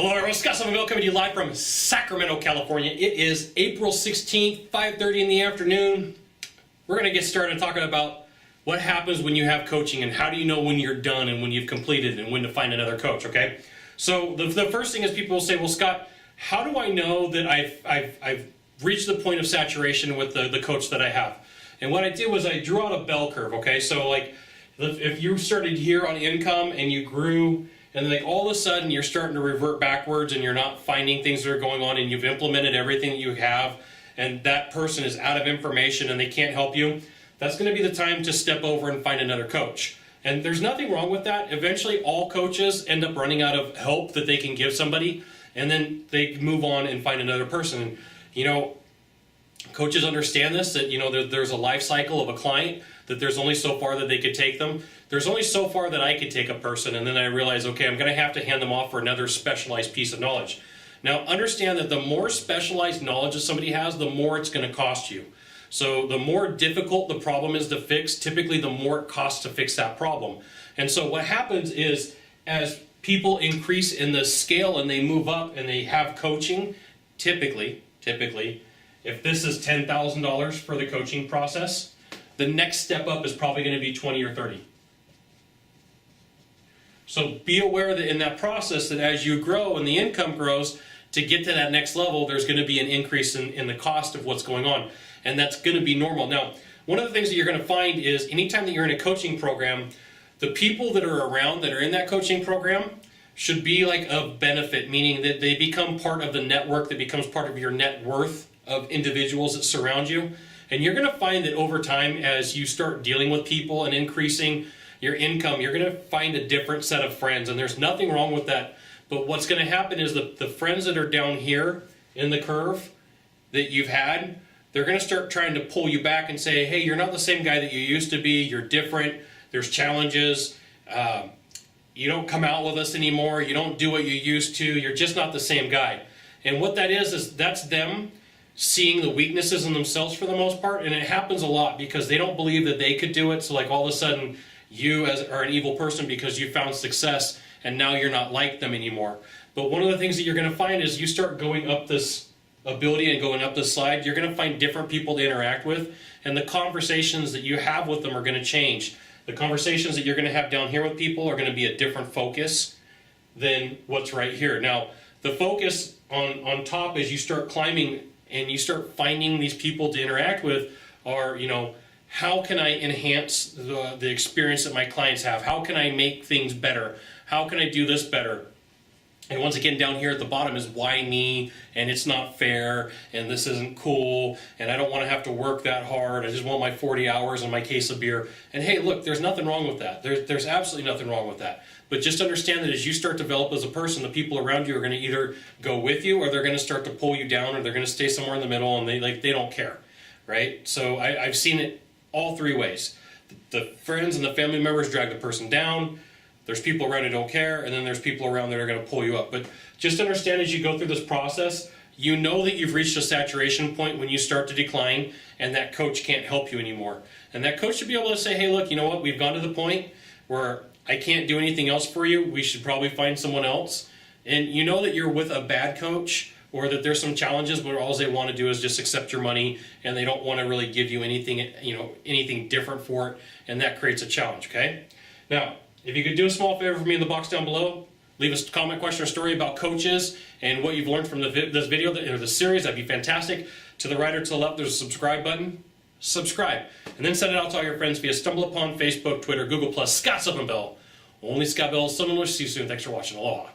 Hello everyone, Scott Sylvan Bell coming to you live from Sacramento, California. It is April 16th, 5:30 in the afternoon. We're going to get started talking about what happens when you have coaching and how do you know when you're done and when you've completed and when to find another coach, okay? So the first thing is people will say, well, Scott, how do I know that I've reached the point of saturation with the coach that I have? And what I did was I drew out a bell curve, okay? So like if you started here on income and you grew, and then all of a sudden you're starting to revert backwards and you're not finding things that are going on and you've implemented everything that you have and that person is out of information and they can't help you, that's going to be the time to step over and find another coach. And there's nothing wrong with that. Eventually all coaches end up running out of help that they can give somebody and then they move on and find another person. And, you know, coaches understand this, that, you know, there's a life cycle of a client, that there's only so far that they could take them. There's only so far that I could take a person, and then I realize, okay, I'm going to have to hand them off for another specialized piece of knowledge. Now, understand that the more specialized knowledge that somebody has, the more it's going to cost you. So the more difficult the problem is to fix, typically the more it costs to fix that problem. And so what happens is, as people increase in the scale and they move up and they have coaching, typically, if this is $10,000 for the coaching process, the next step up is probably going to be 20 or 30. So be aware that in that process, that as you grow and the income grows, to get to that next level, there's going to be an increase in the cost of what's going on. And that's going to be normal. Now, one of the things that you're going to find is anytime that you're in a coaching program, the people that are around that are in that coaching program should be like of benefit, meaning that they become part of the network, that becomes part of your net worth of individuals that surround you. And you're going to find that over time, as you start dealing with people and increasing your income, you're going to find a different set of friends, and there's nothing wrong with that. But what's going to happen is the friends that are down here in the curve that you've had, they're going to start trying to pull you back and say, hey, you're not the same guy that you used to be, you're different, there's challenges, you don't come out with us anymore, you don't do what you used to, you're just not the same guy. And what that is that's them seeing the weaknesses in themselves for the most part, and it happens a lot because they don't believe that they could do it. So like all of a sudden you are an evil person because you found success and now you're not like them anymore. But one of the things that you're going to find is you start going up this ability and going up this slide, you're going to find different people to interact with, and the conversations that you have with them are going to change. The conversations that you're going to have down here with people are going to be a different focus than what's right here. Now, the focus on top as you start climbing and you start finding these people to interact with are, you know, how can I enhance the experience that my clients have? How can I make things better? How can I do this better? And once again, down here at the bottom is why me, and it's not fair, and this isn't cool, and I don't want to have to work that hard. I just want my 40 hours and my case of beer. And hey, look, there's nothing wrong with that. There's absolutely nothing wrong with that. But just understand that as you start to develop as a person, the people around you are going to either go with you or they're going to start to pull you down, or they're going to stay somewhere in the middle and they don't care, right? So I've seen it all three ways. The friends and the family members drag the person down. There's people around who don't care, and then there's people around that are going to pull you up. But just understand as you go through this process, you know that you've reached a saturation point when you start to decline, and that coach can't help you anymore. And that coach should be able to say, hey, look, you know what? We've gone to the point where I can't do anything else for you. We should probably find someone else. And you know that you're with a bad coach, or that there's some challenges where all they want to do is just accept your money, and they don't want to really give you anything, you know, anything different for it, and that creates a challenge, okay? Now, if you could do a small favor for me in the box down below, leave us a comment, question, or story about coaches and what you've learned from this video or this series, that'd be fantastic. To the right or to the left, there's a subscribe button. Subscribe. And then send it out to all your friends via StumbleUpon, Facebook, Twitter, Google+, Scott Sylvan Bell. Only Scott Bell, Sylvan. See you soon. Thanks for watching. Aloha.